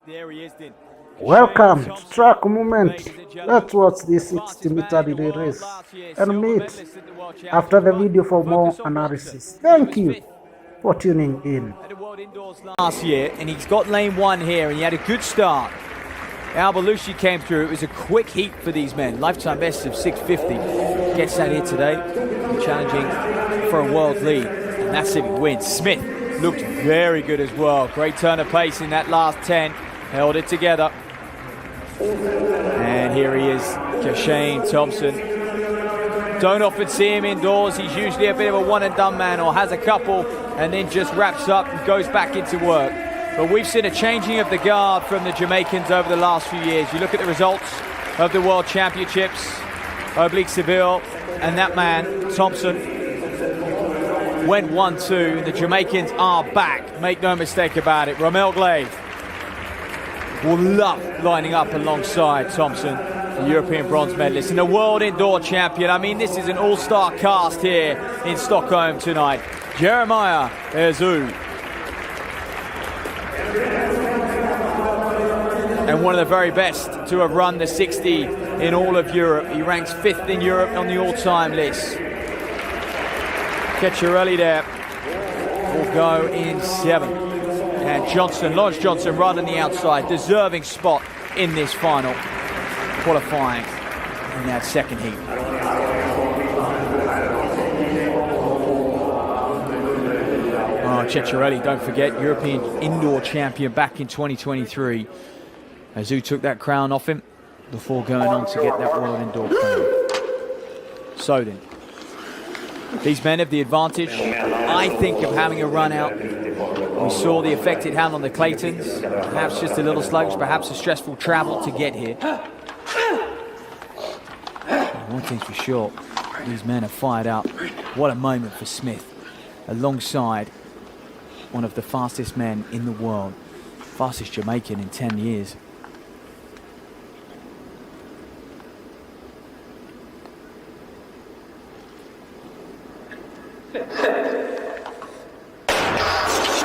There he is, then. Welcome to Track Moment. Let's watch this 60-meter relay race and meet after the video for more analysis. Thank you for tuning in. At the World Indoors last year, and he's got lane one here, and he had a good start. Al Belushi came through. It was a quick heat for these men. Lifetime best of 650. Gets that here today, challenging for a world lead, and that's if he wins. Smith looked very good as well. Great turn of pace in that last 10. Held it together. And here he is, Shane Thompson. Don't often see him indoors. He's usually a bit of a one-and-done man, or has a couple and then just wraps up and goes back into work. But we've seen a changing of the guard from the Jamaicans over the last few years. You look at the results of the World Championships, Oblique Seville, and that man, Thompson, went 1-2. The Jamaicans are back, make no mistake about it. Romel Glave will love lining up alongside Thompson, the European bronze medalist and the world indoor champion. I mean, this is an all-star cast here in Stockholm tonight. Jeremiah Ezu. And one of the very best to have run the 60 in all of Europe. He ranks 5th in Europe on the all-time list. Ceccarelli there will go in 7th. And Johnson, Lodge Johnson, right on the outside, deserving spot in this final, qualifying in that second heat. Oh, Ceccarelli, don't forget, European indoor champion back in 2023. Azu took that crown off him before going on to get that world indoor crown. So then, these men have the advantage, I think, of having a run out. We saw the effect it had on the Claytons. Perhaps just a little sluggish, perhaps a stressful travel to get here. One thing's for sure, these men are fired up. What a moment for Smith, alongside one of the fastest men in the world, fastest Jamaican in 10 years.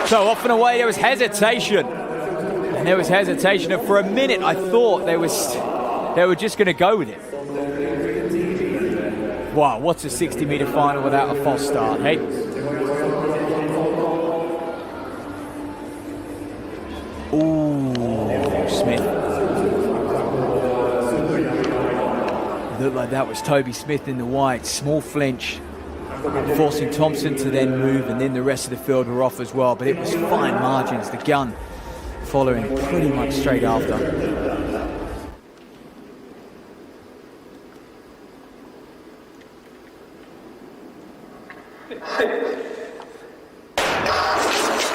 So off and away, there was hesitation. And there was hesitation, and for a minute I thought they were just going to go with it. Wow, what's a 60-meter final without a false start, hey? Ooh, Smith. Looked like that was Toby Smith in the white. Small flinch, forcing Thompson to then move, and then the rest of the field were off as well. But it was fine margins. The gun following pretty much straight after.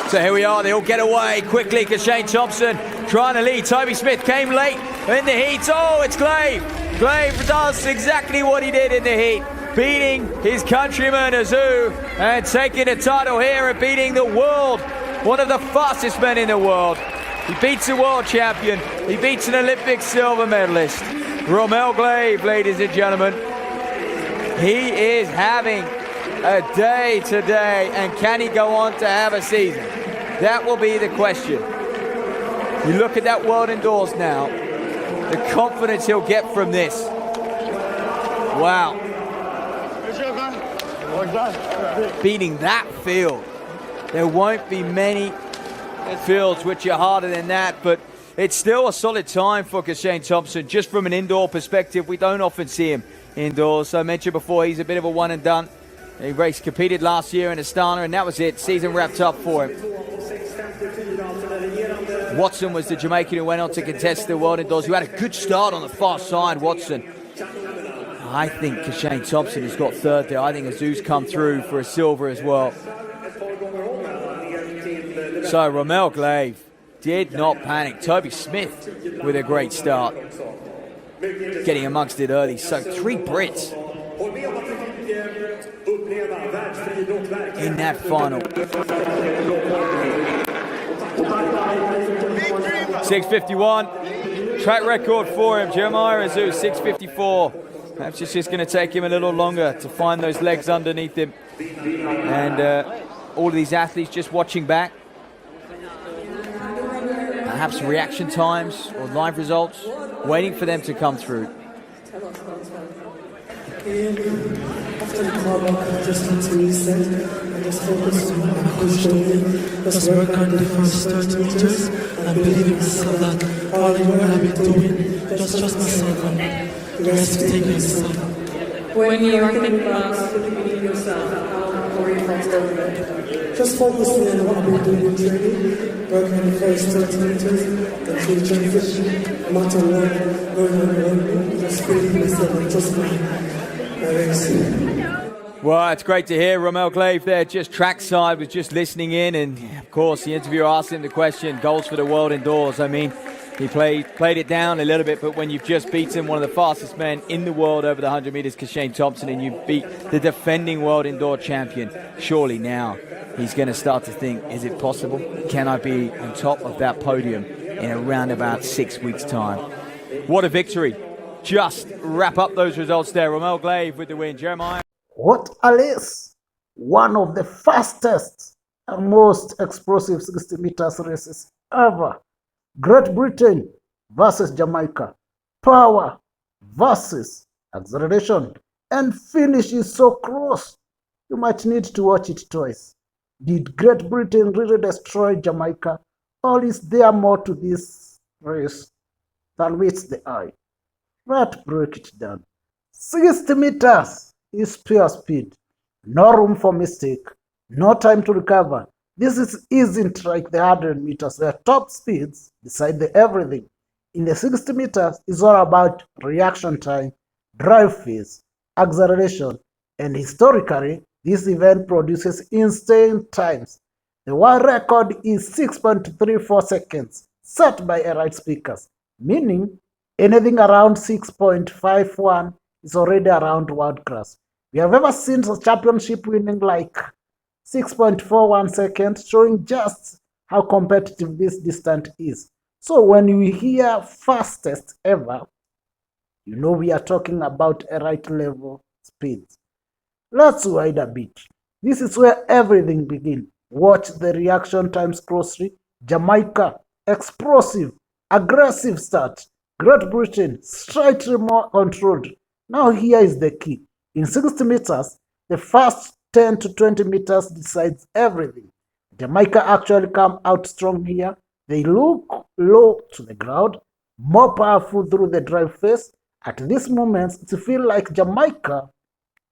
So here we are, they all get away quickly because Shane Thompson trying to lead. Toby Smith came late in the heat. Oh, it's Glave. Glave does exactly what he did in the heat, beating his countryman Azu and taking the title here and beating the world, one of the fastest men in the world. He beats a world champion, he beats an Olympic silver medalist. Romel Glave, ladies and gentlemen. He is having a day today, and can he go on to have a season? That will be the question. You look at that world indoors now, the confidence he'll get from this. Wow. Beating that field. There won't be many fields which are harder than that, but it's still a solid time for Shane Thompson. Just from an indoor perspective, we don't often see him indoors. So I mentioned before, he's a bit of a one and done. He competed last year in Astana, and that was it. Season wrapped up for him. Watson was the Jamaican who went on to contest the world indoors, who had a good start on the far side, Watson. I think Shane Thompson has got third there. I think Azu's come through for a silver as well. So Romel Glave did not panic. Toby Smith with a great start, getting amongst it early. So 3 Brits in that final. 6:51, track record for him. Jeremiah Azu, 6:54. Perhaps it's just going to take him a little longer to find those legs underneath him. And all of these athletes just watching back. perhaps reaction times or live results, waiting for them to come through. After the callback, I just had to reset and just focus on what I was doing. Just work on the first 30 meters and believe in myself that all the work I've been doing, just trust myself and the rest will take myself. When you're thinking about believing in yourself, how are you focused? Just focusing on what we're doing in training, working on the first 30 meters, the tree transition, no matter what, going on the run, just believe in myself and trust my direction. Well, it's great to hear Romel Glaive there, just trackside, was just listening in, and of course the interviewer asked him the question, goals for the world indoors. I mean, he played it down a little bit, but when you've just beaten one of the fastest men in the world over the 100 meters, Shane Thompson, and you beat the defending world indoor champion, surely now he's going to start to think, is it possible? Can I be on top of that podium in around about 6 weeks' time? What a victory. Just wrap up those results there. Romel Glaive with the win. Jeremiah. What a race! One of the fastest and most explosive 60 meters races ever. Great Britain versus Jamaica. Power versus acceleration. And finish is so close. You might need to watch it twice. Did Great Britain really destroy Jamaica? Or is there more to this race than meets the eye? Let's break it down. 60 meters is pure speed. No room for mistake. No time to recover. This isn't like the 100 meters where top speeds decide everything. In the 60 meters, it's all about reaction time, drive phase, acceleration, and historically, this event produces insane times. The world record is 6.34 seconds, set by Elite speakers, meaning anything around 6.51 is already around world class. We have ever seen a championship winning like 6.41 seconds, showing just how competitive this distance is. So when you hear fastest ever, you know we are talking about a right level speed. Let's wide a bit. This is where everything begins. Watch the reaction times closely. Jamaica, explosive, aggressive start. Great Britain, slightly more controlled. Now here is the key. In 60 meters, the first 10 to 20 meters decides everything. Jamaica actually come out strong here. They look low to the ground, more powerful through the drive phase. At this moment, it feels like Jamaica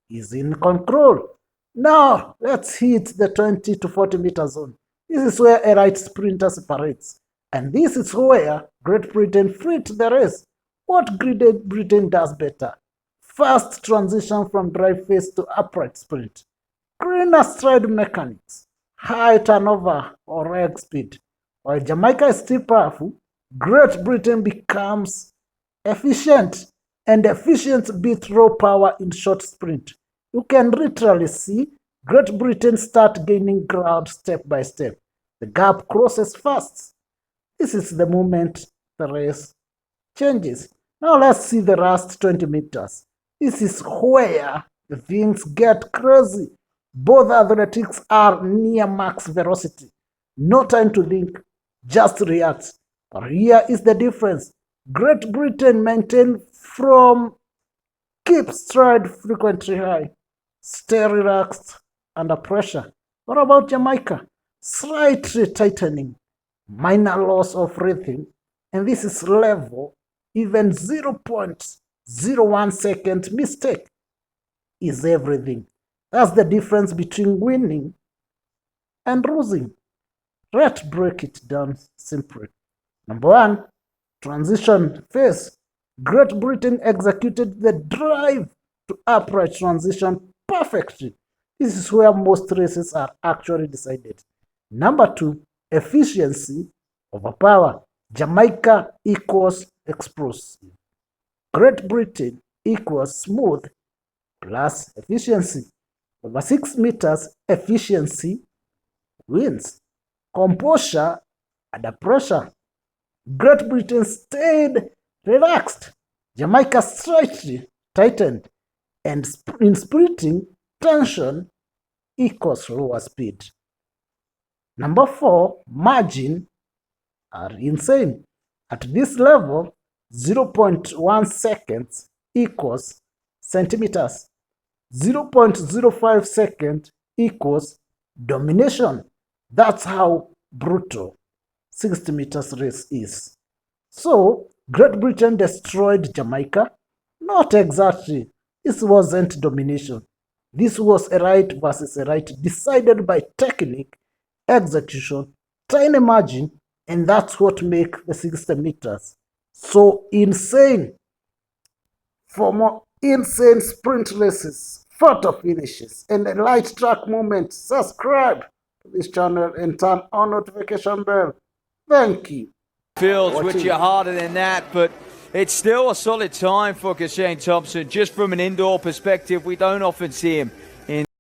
is in control. Now, let's hit the 20 to 40 meter zone. This is where a right sprinter separates. And this is where Great Britain fleet the race. What Great Britain does better? Fast transition from drive phase to upright sprint. Greener stride mechanics. High turnover or leg speed. While Jamaica is still powerful, Great Britain becomes efficient. And efficient beats raw power in short sprint. You can literally see Great Britain start gaining ground step by step. The gap crosses fast. This is the moment the race changes. Now let's see the last 20 meters. This is where the things get crazy. Both athletics are near max velocity. No time to think, just react. But here is the difference. Great Britain maintain from keep stride frequently high, stay relaxed under pressure. What about Jamaica? Slightly tightening, minor loss of rhythm, and this is level, even 0.01 second mistake is everything. That's the difference between winning and losing. Let's break it down simply. Number one, transition phase. Great Britain executed the drive to upright transition perfectly. This is where most races are actually decided. Number two, efficiency over power. Jamaica equals explosive. Great Britain equals smooth plus efficiency. Over 6 meters, efficiency wins. Composure under pressure. Great Britain stayed relaxed. Jamaica slightly tightened. And in sprinting, tension equals lower speed. Number four, margin are insane. At this level, 0.1 seconds equals centimeters. 0.05 second equals domination. That's how brutal 60 meters race is. So, Great Britain destroyed Jamaica? Not exactly. This wasn't domination. This was a right versus a right decided by technique, execution, tiny margin, and that's what makes the 60 meters so insane. For more insane sprint races, photo finishes, and a light track moments, subscribe to this channel and turn on notification bell. Thank you. Fields, which are harder than that, but it's still a solid time for Shane Thompson. Just from an indoor perspective, we don't often see him in